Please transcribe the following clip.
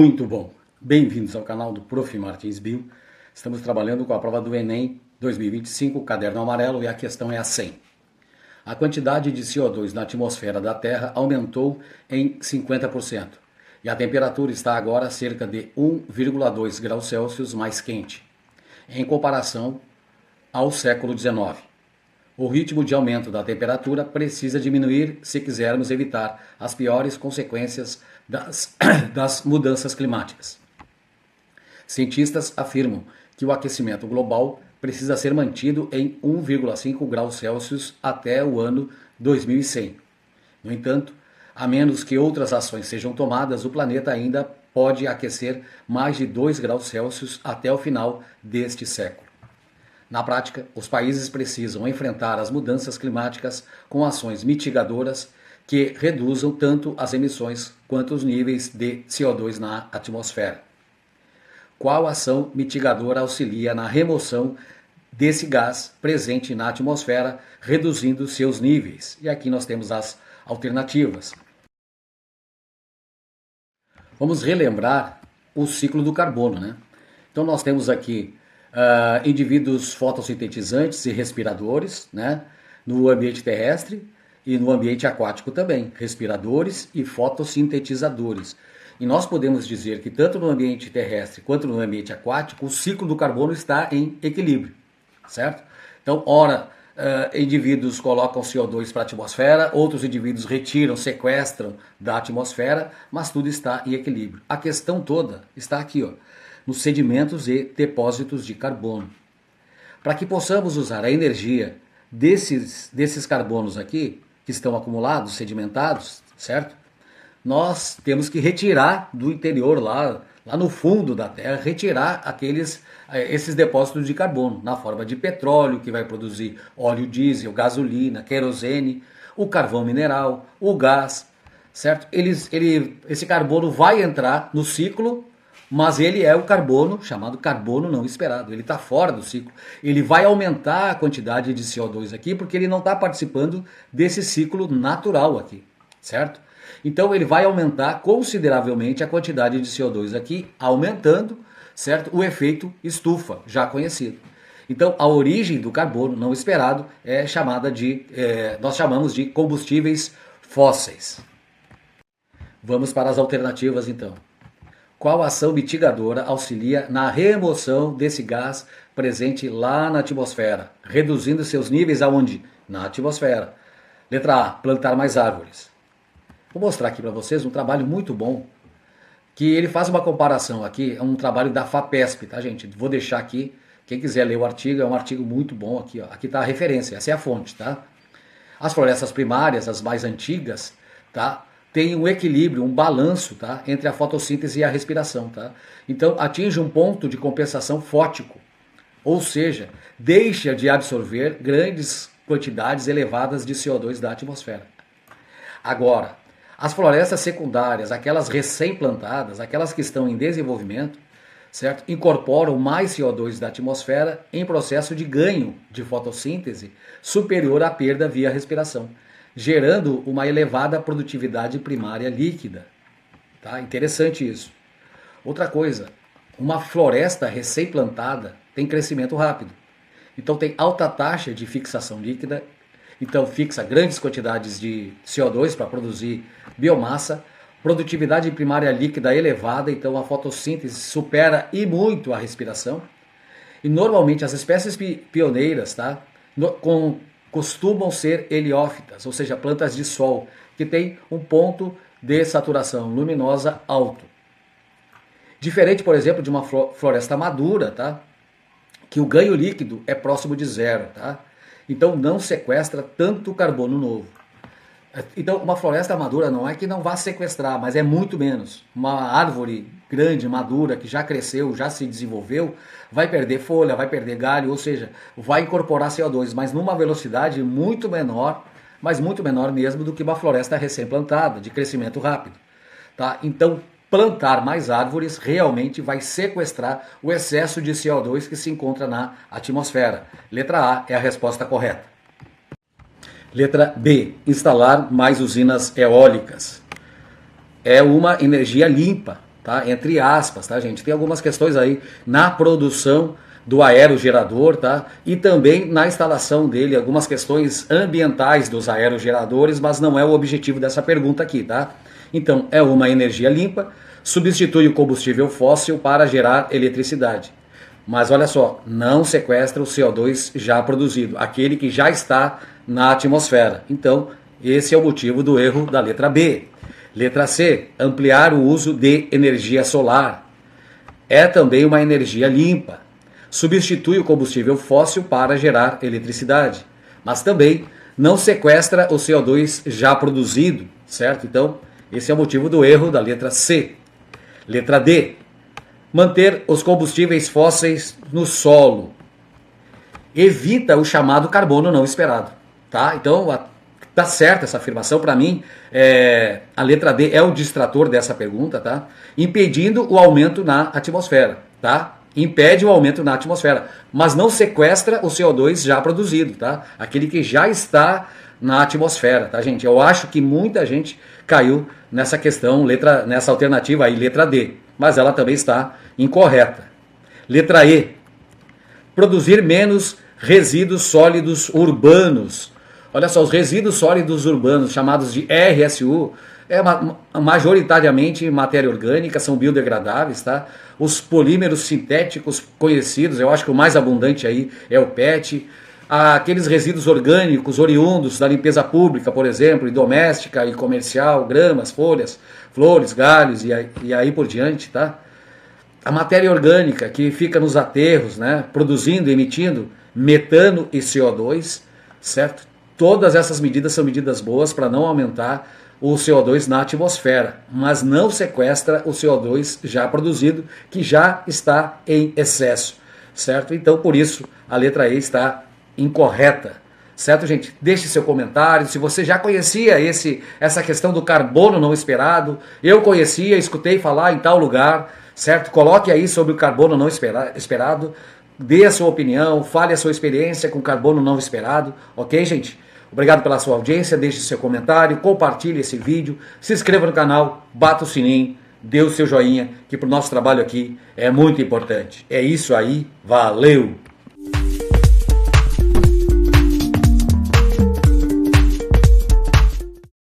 Muito bom! Bem-vindos ao canal do Prof. Martins Bio. Estamos trabalhando com a prova do Enem 2025, caderno amarelo, e a questão é a 100. A quantidade de CO2 na atmosfera da Terra aumentou em 50%, e a temperatura está agora cerca de 1,2 graus Celsius mais quente, em comparação ao século XIX. O ritmo de aumento da temperatura precisa diminuir se quisermos evitar as piores consequências das mudanças climáticas. Cientistas afirmam que o aquecimento global precisa ser mantido em 1,5 graus Celsius até o ano 2100. No entanto, a menos que outras ações sejam tomadas, o planeta ainda pode aquecer mais de 2 graus Celsius até o final deste século. Na prática, os países precisam enfrentar as mudanças climáticas com ações mitigadoras que reduzam tanto as emissões quanto os níveis de CO2 na atmosfera. Qual ação mitigadora auxilia na remoção desse gás presente na atmosfera, reduzindo seus níveis? E aqui nós temos as alternativas. Vamos relembrar o ciclo do carbono, né? Então nós temos aqui indivíduos fotossintetizantes e respiradores, né, no ambiente terrestre e no ambiente aquático também, respiradores e fotossintetizadores. E nós podemos dizer que tanto no ambiente terrestre quanto no ambiente aquático, o ciclo do carbono está em equilíbrio, certo? Então, ora, indivíduos colocam CO2 para a atmosfera, outros indivíduos retiram, sequestram da atmosfera, mas tudo está em equilíbrio. A questão toda está aqui, ó, nos sedimentos e depósitos de carbono. Para que possamos usar a energia desses carbonos aqui, que estão acumulados, sedimentados, certo? Nós temos que retirar do interior, lá no fundo da Terra, retirar esses depósitos de carbono, na forma de petróleo, que vai produzir óleo diesel, gasolina, querosene, o carvão mineral, o gás, certo? Esse carbono vai entrar no ciclo, mas ele é o carbono, chamado carbono não esperado. Ele está fora do ciclo. Ele vai aumentar a quantidade de CO2 aqui, porque ele não está participando desse ciclo natural aqui, certo? Então ele vai aumentar consideravelmente a quantidade de CO2 aqui, aumentando, certo? O efeito estufa, já conhecido. Então a origem do carbono não esperado é nós chamamos de combustíveis fósseis. Vamos para as alternativas então. Qual ação mitigadora auxilia na remoção desse gás presente lá na atmosfera, reduzindo seus níveis aonde? Na atmosfera. Letra A, plantar mais árvores. Vou mostrar aqui para vocês um trabalho muito bom, que ele faz uma comparação aqui, é um trabalho da FAPESP, tá, gente? Vou deixar aqui, quem quiser ler o artigo, é um artigo muito bom aqui, ó. Aqui está a referência, essa é a fonte, tá? As florestas primárias, as mais antigas, tá? Tem um equilíbrio, um balanço, tá, entre a fotossíntese e a respiração, tá? Então atinge um ponto de compensação fótico, ou seja, deixa de absorver grandes quantidades elevadas de CO2 da atmosfera. Agora, as florestas secundárias, aquelas recém-plantadas, aquelas que estão em desenvolvimento, certo? Incorporam mais CO2 da atmosfera em processo de ganho de fotossíntese superior à perda via respiração, gerando uma elevada produtividade primária líquida. Tá? Interessante isso. Outra coisa, uma floresta recém-plantada tem crescimento rápido. Então tem alta taxa de fixação líquida, então fixa grandes quantidades de CO2 para produzir biomassa, produtividade primária líquida elevada, então a fotossíntese supera e muito a respiração. E normalmente as espécies pioneiras, tá? Costumam ser heliófitas, ou seja, plantas de sol, que tem um ponto de saturação luminosa alto. Diferente, por exemplo, de uma floresta madura, tá? Que o ganho líquido é próximo de zero, tá? Então não sequestra tanto carbono novo. Então uma floresta madura não é que não vá sequestrar, mas é muito menos. Uma árvore grande, madura, que já cresceu, já se desenvolveu, vai perder folha, vai perder galho, ou seja, vai incorporar CO2, mas numa velocidade muito menor, mas muito menor mesmo do que uma floresta recém-plantada, de crescimento rápido. Tá? Então plantar mais árvores realmente vai sequestrar o excesso de CO2 que se encontra na atmosfera. Letra A é a resposta correta. Letra B, instalar mais usinas eólicas. É uma energia limpa, tá? Entre aspas, tá, gente? Tem algumas questões aí na produção do aerogerador, tá? E também na instalação dele, algumas questões ambientais dos aerogeradores, mas não é o objetivo dessa pergunta aqui, tá? Então, é uma energia limpa, substitui o combustível fóssil para gerar eletricidade. Mas olha só, não sequestra o CO2 já produzido, aquele que já está na atmosfera. Então, esse é o motivo do erro da letra B. Letra C, ampliar o uso de energia solar. É também uma energia limpa. Substitui o combustível fóssil para gerar eletricidade. Mas também não sequestra o CO2 já produzido, certo? Então, esse é o motivo do erro da letra C. Letra D, manter os combustíveis fósseis no solo. Evita o chamado carbono não esperado, tá? Então, tá certa essa afirmação. Para mim, a letra D é o distrator dessa pergunta, tá? Impedindo o aumento na atmosfera, tá? Impede o aumento na atmosfera, mas não sequestra o CO2 já produzido, tá? Aquele que já está na atmosfera, tá, gente? Eu acho que muita gente caiu nessa questão, nessa alternativa aí, letra D, mas ela também está incorreta. Letra E, produzir menos resíduos sólidos urbanos. Olha só, os resíduos sólidos urbanos, chamados de RSU, majoritariamente matéria orgânica, são biodegradáveis, tá? Os polímeros sintéticos conhecidos, eu acho que o mais abundante aí é o PET. Aqueles resíduos orgânicos oriundos da limpeza pública, por exemplo, e doméstica e comercial, gramas, folhas, flores, galhos e aí por diante, tá? A matéria orgânica que fica nos aterros, né, produzindo e emitindo metano e CO2, certo? Todas essas medidas são medidas boas para não aumentar o CO2 na atmosfera, mas não sequestra o CO2 já produzido, que já está em excesso, certo? Então, por isso, a letra E está incorreta, certo, gente? Deixe seu comentário. Se você já conhecia essa questão do carbono não esperado, eu conhecia, escutei falar em tal lugar, certo? Coloque aí sobre o carbono não esperado, dê a sua opinião, fale a sua experiência com carbono não esperado, ok, gente? Obrigado pela sua audiência, deixe seu comentário, compartilhe esse vídeo, se inscreva no canal, bata o sininho, dê o seu joinha, que para o nosso trabalho aqui é muito importante. É isso aí, valeu!